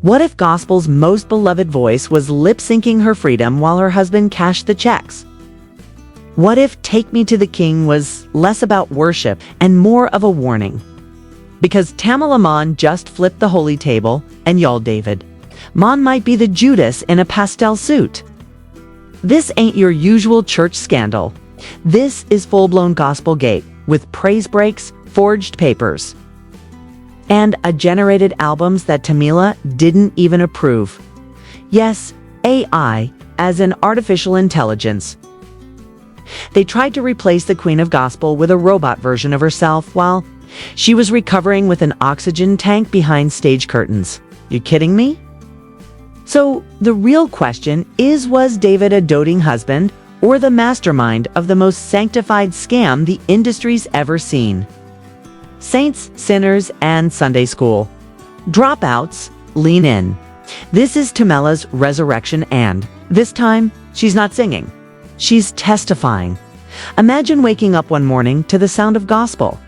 What if gospel's most beloved voice was lip-syncing her freedom while her husband cashed the checks? What if Take Me to the King was less about worship and more of a warning? Because Tamela Mann just flipped the holy table and y'all David. Mann might be the Judas in a pastel suit. This ain't your usual church scandal. This is full-blown gospel gate with praise breaks, forged papers, and generated albums that Tamela didn't even approve. Yes, AI as an artificial intelligence. They tried to replace the Queen of Gospel with a robot version of herself while she was recovering with an oxygen tank behind stage curtains. You kidding me? So the real question is, was David a doting husband or the mastermind of the most sanctified scam the industry's ever seen? Saints, sinners, and Sunday school dropouts, lean in. This is Tamela's resurrection, and this time she's not singing. She's testifying. Imagine waking up one morning to the sound of gospel.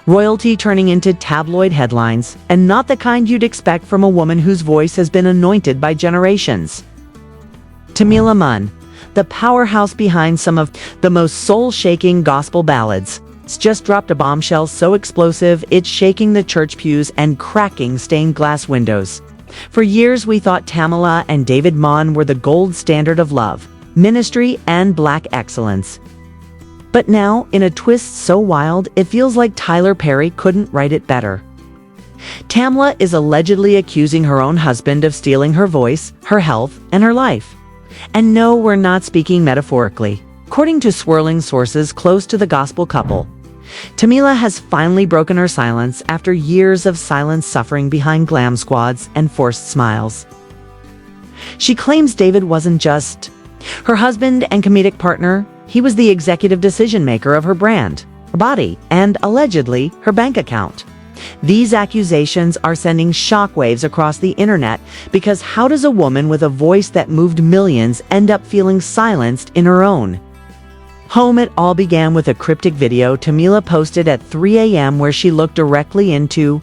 Royalty turning into tabloid headlines, and not the kind you'd expect from a woman whose voice has been anointed by generations. Tamela Mann, the powerhouse behind some of the most soul-shaking gospel ballads, has just dropped a bombshell so explosive it's shaking the church pews and cracking stained glass windows. For years we thought Tamela and David Mann were the gold standard of love, ministry, and black excellence. But now, in a twist so wild, it feels like Tyler Perry couldn't write it better. Tamela is allegedly accusing her own husband of stealing her voice, her health, and her life. And no, we're not speaking metaphorically. According to swirling sources close to the gospel couple, Tamela has finally broken her silence after years of silent suffering behind glam squads and forced smiles. She claims David wasn't just her husband and comedic partner. He was the executive decision maker of her brand, her body, and allegedly her bank account. These accusations are sending shockwaves across the internet because how does a woman with a voice that moved millions end up feeling silenced in her own home? It all began with a cryptic video Tamela posted at 3 a.m. where she looked directly into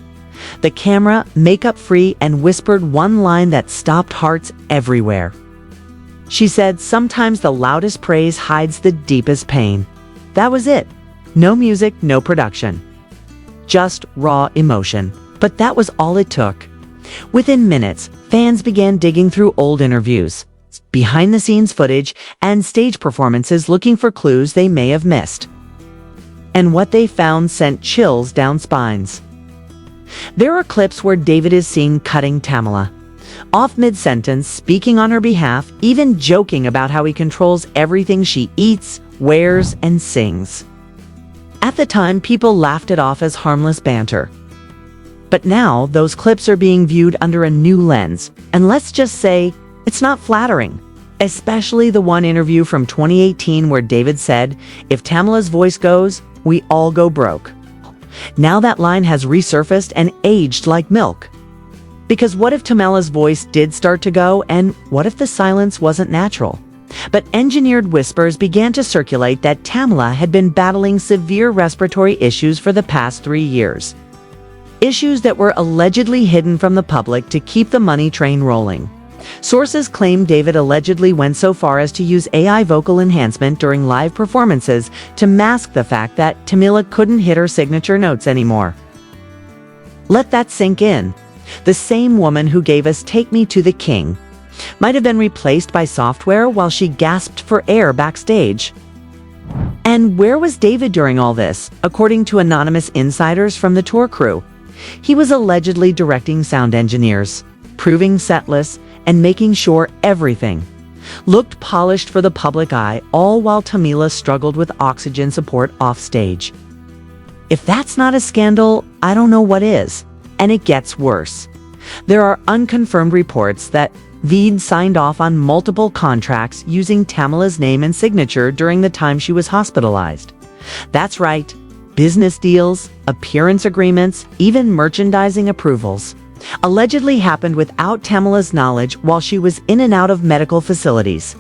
the camera, makeup free, and whispered one line that stopped hearts everywhere. She said, "Sometimes the loudest praise hides the deepest pain." That was it. No music, no production. Just raw emotion. But that was all it took. Within minutes, fans began digging through old interviews, behind-the-scenes footage, and stage performances looking for clues they may have missed. And what they found sent chills down spines. There are clips where David is seen cutting Tamela off mid-sentence, speaking on her behalf, even joking about how he controls everything she eats, wears, and sings. At the time, people laughed it off as harmless banter. But now, those clips are being viewed under a new lens, and let's just say, it's not flattering. Especially the one interview from 2018 where David said, "If Tamela's voice goes, we all go broke." Now that line has resurfaced and aged like milk. Because what if Tamela's voice did start to go, and what if the silence wasn't natural? But engineered whispers began to circulate that Tamela had been battling severe respiratory issues for the past 3 years. Issues that were allegedly hidden from the public to keep the money train rolling. Sources claim David allegedly went so far as to use AI vocal enhancement during live performances to mask the fact that Tamela couldn't hit her signature notes anymore. Let that sink in. The same woman who gave us "Take Me to the King" might have been replaced by software while she gasped for air backstage. And where was David during all this? According to anonymous insiders from the tour crew, he was allegedly directing sound engineers, proving set lists, and making sure everything looked polished for the public eye, all while Tamela struggled with oxygen support off stage. If that's not a scandal, I don't know what is. And it gets worse. There are unconfirmed reports that Veed signed off on multiple contracts using Tamela's name and signature during the time she was hospitalized. That's right, business deals, appearance agreements, even merchandising approvals allegedly happened without Tamela's knowledge while she was in and out of medical facilities.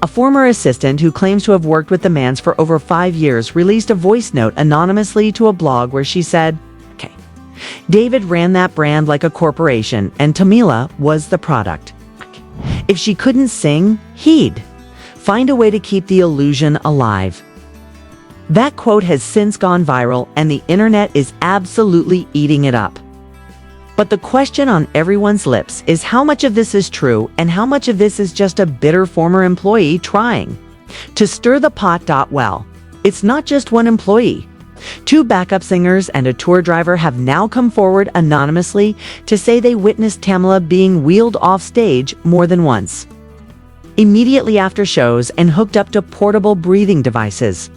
A former assistant who claims to have worked with the Manns for over 5 years released a voice note anonymously to a blog where she said, David ran that brand like a corporation, and Tamela was the product. If she couldn't sing, he'd find a way to keep the illusion alive. That quote has since gone viral, and the internet is absolutely eating it up. But the question on everyone's lips is how much of this is true and how much of this is just a bitter former employee trying to stir the pot. Well, it's not just one employee. 2 backup singers and a tour driver have now come forward anonymously to say they witnessed Tamela being wheeled off stage more than once, immediately after shows and hooked up to portable breathing devices.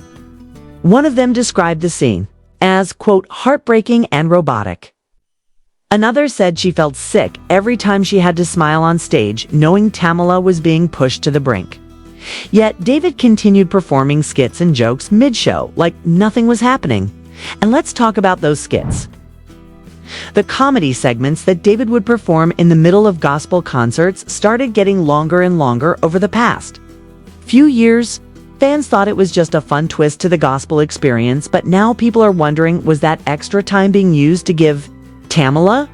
One of them described the scene as, quote, heartbreaking and robotic. Another said she felt sick every time she had to smile on stage, knowing Tamela was being pushed to the brink. Yet David continued performing skits and jokes mid-show, like nothing was happening. And let's talk about those skits. The comedy segments that David would perform in the middle of gospel concerts started getting longer and longer over the past few years. Fans thought it was just a fun twist to the gospel experience, but now people are wondering, was that extra time being used to give Tamela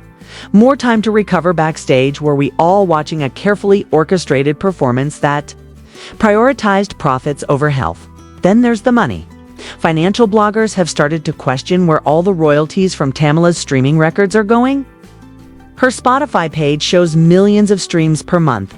more time to recover backstage? Were we all watching a carefully orchestrated performance that prioritized profits over health? Then there's the money. Financial bloggers have started to question where all the royalties from Tamela's streaming records are going. Her Spotify page shows millions of streams per month,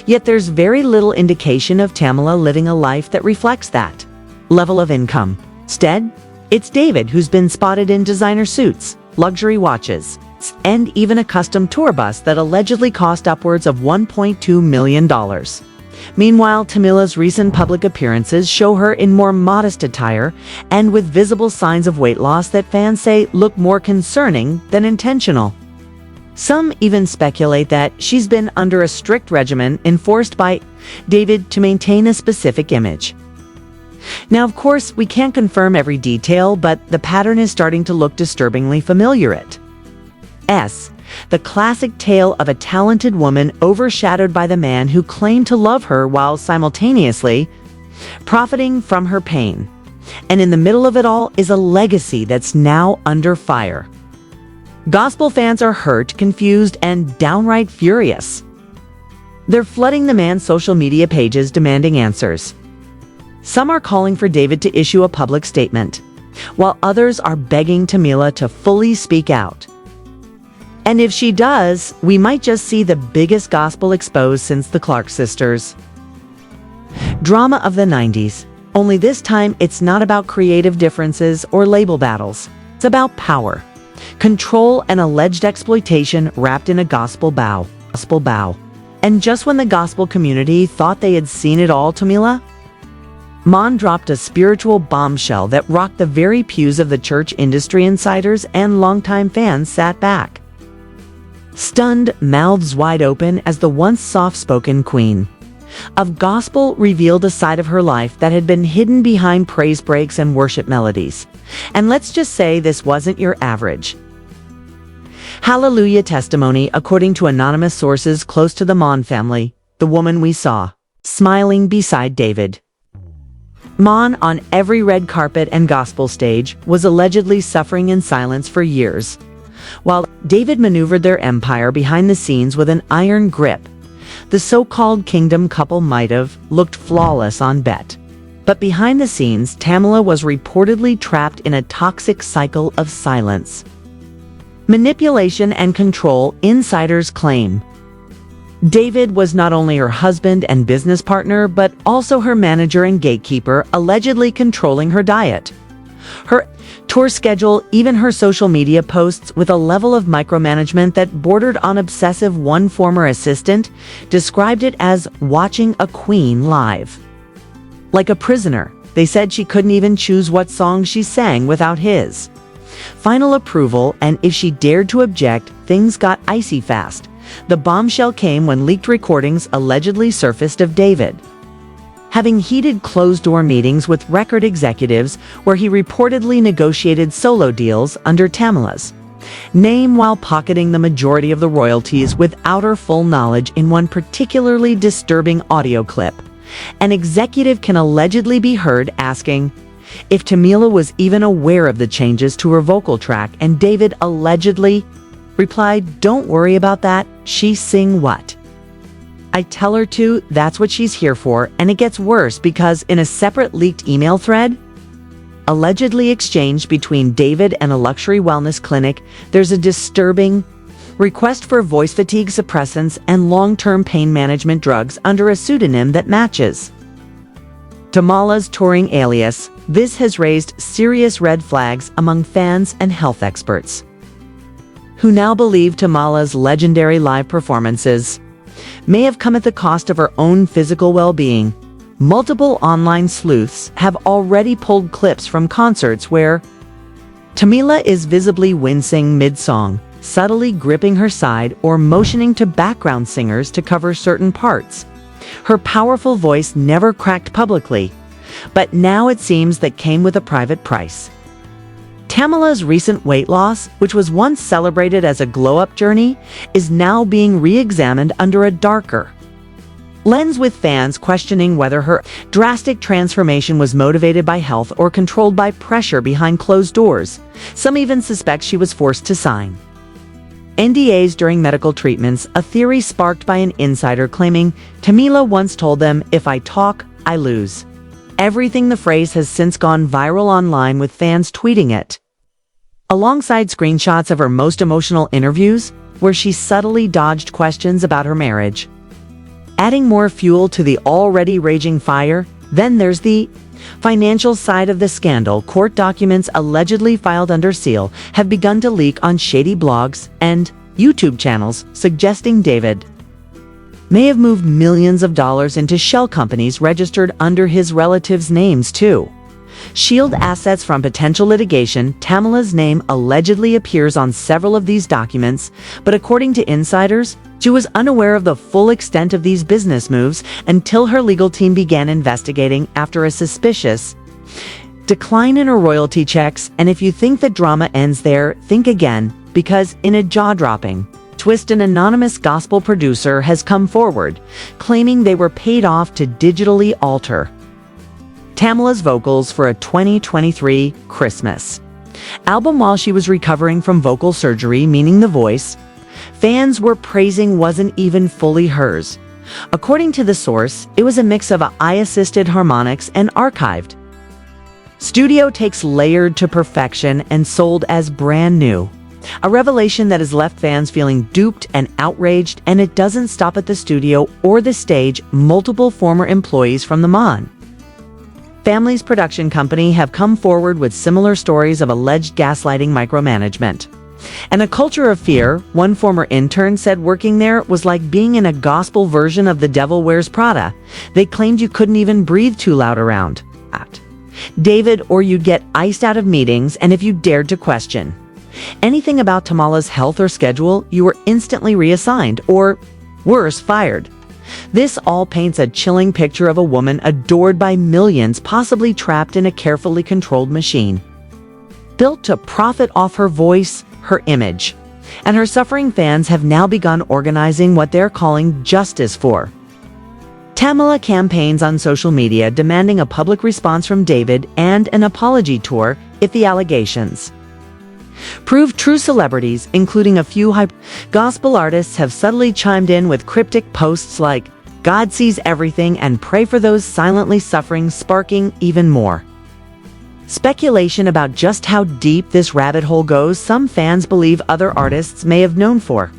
yet there's very little indication of Tamela living a life that reflects that level of income. Instead, it's David who's been spotted in designer suits, luxury watches, and even a custom tour bus that allegedly cost upwards of $1.2 million. Meanwhile, Tamela's recent public appearances show her in more modest attire and with visible signs of weight loss that fans say look more concerning than intentional. Some even speculate that she's been under a strict regimen enforced by David to maintain a specific image. Now, of course, we can't confirm every detail, but the pattern is starting to look disturbingly familiar. The classic tale of a talented woman overshadowed by the man who claimed to love her while simultaneously profiting from her pain. And in the middle of it all is a legacy that's now under fire. Gospel fans are hurt, confused, and downright furious. They're flooding the man's social media pages demanding answers. Some are calling for David to issue a public statement, while others are begging Tamela to fully speak out. And if she does, we might just see the biggest gospel exposed since the Clark sisters. Drama of the 90s. Only this time, it's not about creative differences or label battles. It's about power, control, and alleged exploitation wrapped in a gospel bow. And just when the gospel community thought they had seen it all, Tamela Mann dropped a spiritual bombshell that rocked the very pews of the church industry. Insiders and longtime fans sat back, stunned, mouths wide open, as the once soft-spoken queen of gospel revealed a side of her life that had been hidden behind praise breaks and worship melodies. And let's just say this wasn't your average hallelujah testimony. According to anonymous sources close to the Mann family, the woman we saw smiling beside David Mann on every red carpet and gospel stage was allegedly suffering in silence for years, while David maneuvered their empire behind the scenes with an iron grip. The so-called kingdom couple might have looked flawless on bet, but behind the scenes, Tamela was reportedly trapped in a toxic cycle of silence, manipulation, and control. Insiders claim David was not only her husband and business partner, but also her manager and gatekeeper, allegedly controlling her diet, her tour schedule, even her social media posts, with a level of micromanagement that bordered on obsessive. One former assistant described it as watching a queen live. Like a prisoner, they said she couldn't even choose what song she sang without his final approval, and if she dared to object, things got icy fast. The bombshell came when leaked recordings allegedly surfaced of David having heated closed-door meetings with record executives where he reportedly negotiated solo deals under Tamela's name while pocketing the majority of the royalties without her full knowledge. In one particularly disturbing audio clip, an executive can allegedly be heard asking if Tamela was even aware of the changes to her vocal track, and David allegedly replied, "Don't worry about that, she sing what I tell her to, that's what she's here for." And it gets worse because in a separate leaked email thread, allegedly exchanged between David and a luxury wellness clinic, there's a disturbing request for voice fatigue suppressants and long-term pain management drugs under a pseudonym that matches Tamela's touring alias. This has raised serious red flags among fans and health experts, who now believe Tamela's legendary live performances may have come at the cost of her own physical well-being. Multiple online sleuths have already pulled clips from concerts where Tamela is visibly wincing mid-song, subtly gripping her side, or motioning to background singers to cover certain parts. Her powerful voice never cracked publicly, but now it seems that came with a private price. Tamela's recent weight loss, which was once celebrated as a glow-up journey, is now being re-examined under a darker lens, with fans questioning whether her drastic transformation was motivated by health or controlled by pressure behind closed doors. Some even suspect she was forced to sign NDAs during medical treatments, a theory sparked by an insider claiming Tamela once told them, "If I talk, I lose everything." The phrase has since gone viral online, with fans tweeting it, alongside screenshots of her most emotional interviews, where she subtly dodged questions about her marriage, adding more fuel to the already raging fire. Then there's the financial side of the scandal. Court documents allegedly filed under seal have begun to leak on shady blogs and YouTube channels, suggesting David may have moved millions of dollars into shell companies registered under his relatives' names to shield assets from potential litigation. Tamela's name allegedly appears on several of these documents, but according to insiders, she was unaware of the full extent of these business moves until her legal team began investigating after a suspicious decline in her royalty checks. And if you think the drama ends there, think again, because in a jaw-dropping twist, an anonymous gospel producer has come forward, claiming they were paid off to digitally alter Tamela's vocals for a 2023 Christmas album while she was recovering from vocal surgery, meaning the voice fans were praising wasn't even fully hers. According to the source, it was a mix of AI-assisted harmonics and archived studio takes layered to perfection and sold as brand new. A revelation that has left fans feeling duped and outraged, and it doesn't stop at the studio or the stage. Multiple former employees from the Mann family's production company have come forward with similar stories of alleged gaslighting, micromanagement, and a culture of fear. One former intern said working there was like being in a gospel version of The Devil Wears Prada. They claimed you couldn't even breathe too loud around David, or you'd get iced out of meetings, and if you dared to question anything about Tamela's health or schedule, you were instantly reassigned, or worse, fired. This all paints a chilling picture of a woman adored by millions, possibly trapped in a carefully controlled machine built to profit off her voice, her image. And her suffering fans have now begun organizing what they're calling justice for Tamela campaigns on social media, demanding a public response from David and an apology tour if the allegations prove true. Celebrities, including a few gospel artists, have subtly chimed in with cryptic posts like "God sees everything" and "Pray for those silently suffering," sparking even more speculation about just how deep this rabbit hole goes. Some fans believe other artists may have known for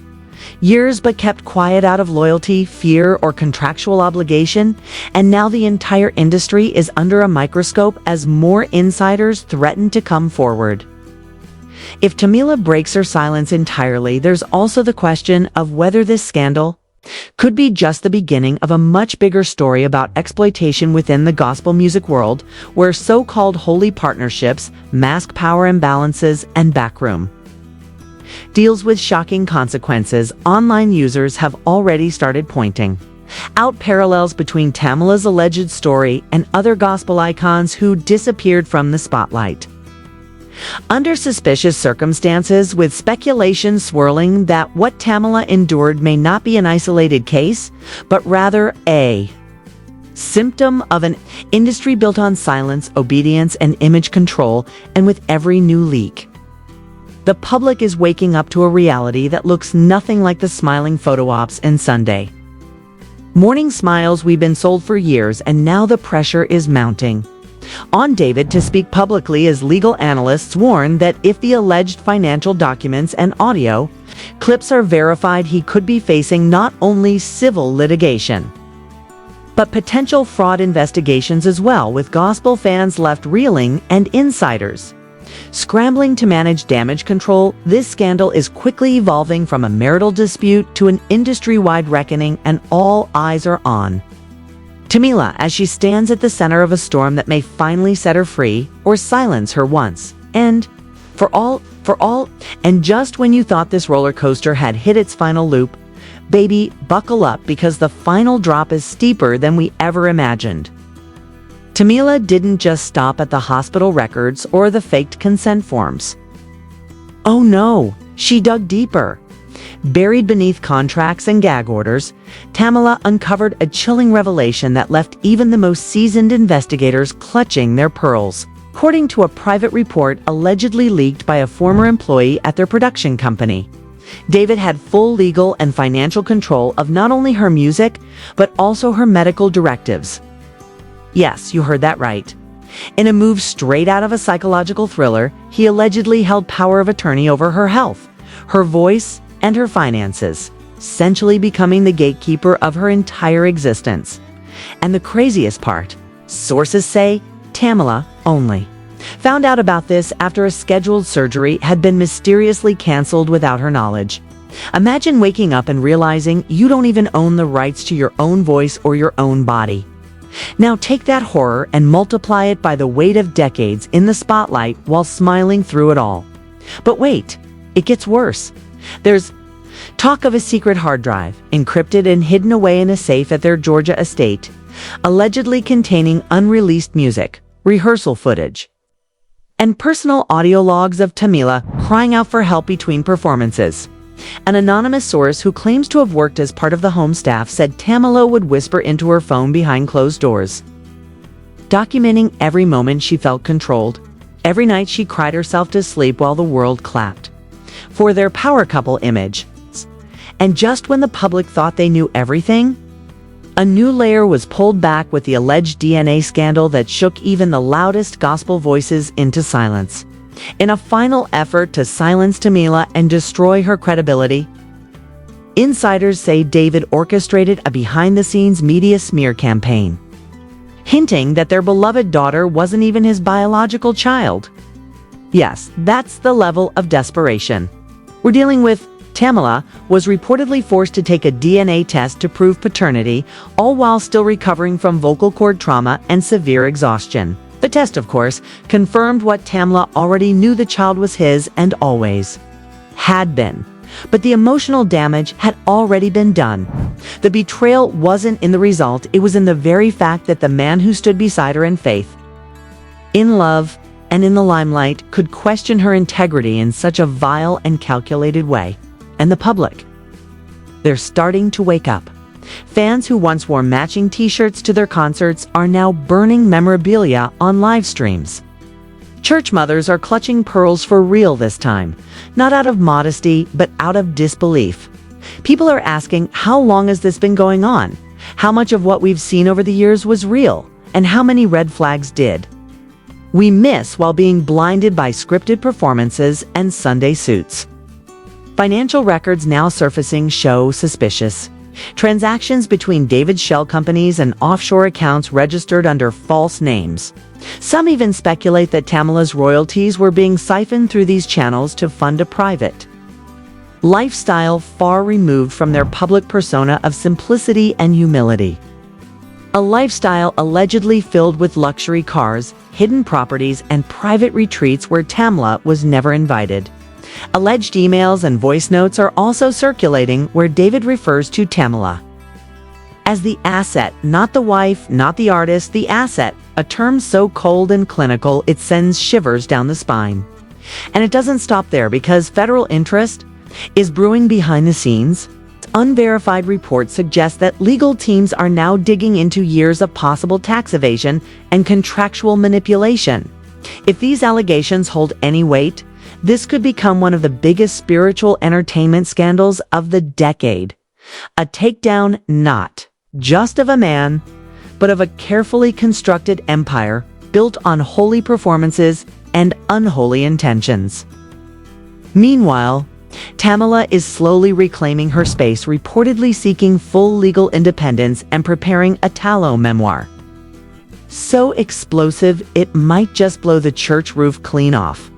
years but kept quiet out of loyalty, fear, or contractual obligation, and now the entire industry is under a microscope as more insiders threaten to come forward. If Tamela breaks her silence entirely, there's also the question of whether this scandal could be just the beginning of a much bigger story about exploitation within the gospel music world, where so-called holy partnerships mask power imbalances and backroom deals with shocking consequences. Online users have already started pointing out parallels between Tamela's alleged story and other gospel icons who disappeared from the spotlight under suspicious circumstances, with speculation swirling that what Tamela endured may not be an isolated case, but rather a symptom of an industry built on silence, obedience, and image control, and with every new leak, the public is waking up to a reality that looks nothing like the smiling photo ops and Sunday morning smiles we've been sold for years, and now the pressure is mounting on David to speak publicly, as legal analysts warn that if the alleged financial documents and audio clips are verified, he could be facing not only civil litigation, but potential fraud investigations as well, with gospel fans left reeling and insiders scrambling to manage damage control. This scandal is quickly evolving from a marital dispute to an industry-wide reckoning, and all eyes are on Tamela as she stands at the center of a storm that may finally set her free or silence her once and for all. And just when you thought this roller coaster had hit its final loop, baby, buckle up, because the final drop is steeper than we ever imagined. Tamela didn't just stop at the hospital records or the faked consent forms. Oh no, she dug deeper. Buried beneath contracts and gag orders, Tamela uncovered a chilling revelation that left even the most seasoned investigators clutching their pearls. According to a private report allegedly leaked by a former employee at their production company, David had full legal and financial control of not only her music, but also her medical directives. Yes, you heard that right. In a move straight out of a psychological thriller, he allegedly held power of attorney over her health, her voice, and her finances, essentially becoming the gatekeeper of her entire existence. And the craziest part, sources say Tamela only found out about this after a scheduled surgery had been mysteriously canceled without her knowledge. Imagine waking up and realizing you don't even own the rights to your own voice or your own body. Now take that horror and multiply it by the weight of decades in the spotlight while smiling through it all. But wait, it gets worse. There's talk of a secret hard drive, encrypted and hidden away in a safe at their Georgia estate, allegedly containing unreleased music, rehearsal footage, and personal audio logs of Tamela crying out for help between performances. An anonymous source who claims to have worked as part of the home staff said Tamela would whisper into her phone behind closed doors, documenting every moment she felt controlled. Every night she cried herself to sleep while the world clapped for their power couple image. And just when the public thought they knew everything, a new layer was pulled back with the alleged DNA scandal that shook even the loudest gospel voices into silence. In a final effort to silence Tamela and destroy her credibility, insiders say David orchestrated a behind-the-scenes media smear campaign, hinting that their beloved daughter wasn't even his biological child. Yes, that's the level of desperation we're dealing with. Tamela was reportedly forced to take a DNA test to prove paternity, all while still recovering from vocal cord trauma and severe exhaustion. The test, of course, confirmed what Tamela already knew: the child was his and always had been. But the emotional damage had already been done. The betrayal wasn't in the result, it was in the very fact that the man who stood beside her in faith, in love, and in the limelight could question her integrity in such a vile and calculated way. And the public, they're starting to wake up. Fans who once wore matching t-shirts to their concerts are now burning memorabilia on live streams. Church mothers are clutching pearls for real this time, not out of modesty, but out of disbelief. People are asking, how long has this been going on? How much of what we've seen over the years was real? And how many red flags did we miss while being blinded by scripted performances and Sunday suits? Financial records now surfacing show suspicious transactions between David's shell companies and offshore accounts registered under false names. Some even speculate that Tamela's royalties were being siphoned through these channels to fund a private lifestyle far removed from their public persona of simplicity and humility. A lifestyle allegedly filled with luxury cars, hidden properties, and private retreats where Tamela was never invited. Alleged emails and voice notes are also circulating where David refers to Tamela as the asset, not the wife, not the artist, the asset, a term so cold and clinical it sends shivers down the spine. And it doesn't stop there, because federal interest is brewing behind the scenes. Unverified reports suggest that legal teams are now digging into years of possible tax evasion and contractual manipulation. If these allegations hold any weight, this could become one of the biggest spiritual entertainment scandals of the decade. A takedown not just of a man, but of a carefully constructed empire built on holy performances and unholy intentions. Meanwhile, Tamela is slowly reclaiming her space, reportedly seeking full legal independence and preparing a tallow memoir. So explosive, it might just blow the church roof clean off.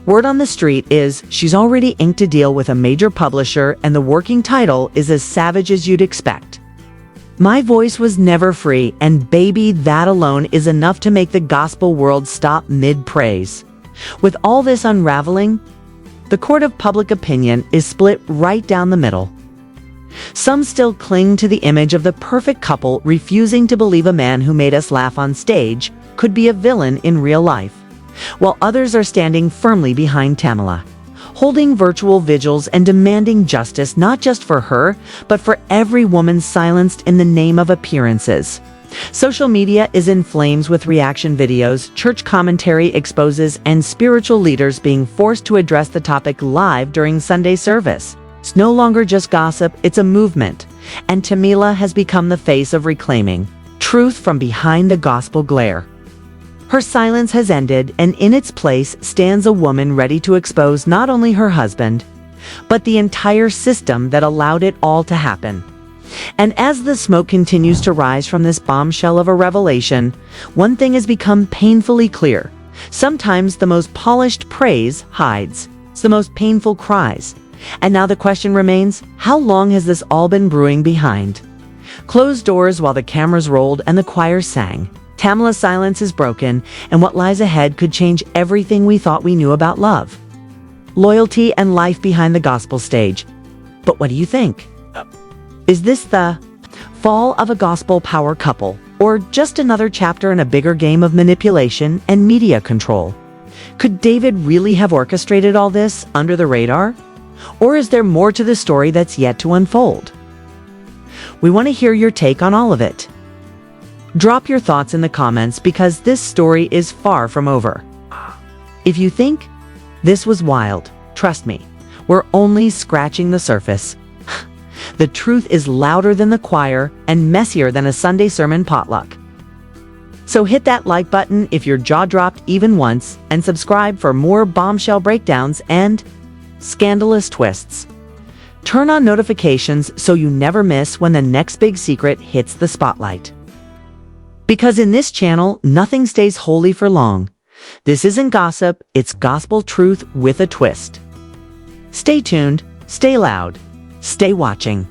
Word on the street is she's already inked a deal with a major publisher, and the working title is as savage as you'd expect. My voice was never free, and baby, that alone is enough to make the gospel world stop mid-praise. With all this unraveling, the court of public opinion is split right down the middle. Some still cling to the image of the perfect couple, refusing to believe a man who made us laugh on stage could be a villain in real life, while others are standing firmly behind Tamela, holding virtual vigils and demanding justice not just for her, but for every woman silenced in the name of appearances. Social media is in flames with reaction videos, church commentary exposes, and spiritual leaders being forced to address the topic live during Sunday service. It's no longer just gossip, it's a movement, and Tamela has become the face of reclaiming truth from behind the gospel glare. Her silence has ended, and in its place stands a woman ready to expose not only her husband, but the entire system that allowed it all to happen. And as the smoke continues to rise from this bombshell of a revelation, one thing has become painfully clear. Sometimes the most polished praise hides the most painful cries. And now the question remains, how long has this all been brewing behind closed doors while the cameras rolled and the choir sang? Tamela's silence is broken, and what lies ahead could change everything we thought we knew about love, loyalty, and life behind the gospel stage. But what do you think? Is this the fall of a gospel power couple, or just another chapter in a bigger game of manipulation and media control? Could David really have orchestrated all this under the radar? Or is there more to the story that's yet to unfold? We want to hear your take on all of it. Drop your thoughts in the comments, because this story is far from over. If you think this was wild, trust me, we're only scratching the surface. The truth is louder than the choir and messier than a Sunday sermon potluck. So hit that like button if your jaw dropped even once, and subscribe for more bombshell breakdowns and scandalous twists. Turn on notifications so you never miss when the next big secret hits the spotlight. Because in this channel, nothing stays holy for long. This isn't gossip, it's gospel truth with a twist. Stay tuned, stay loud, stay watching.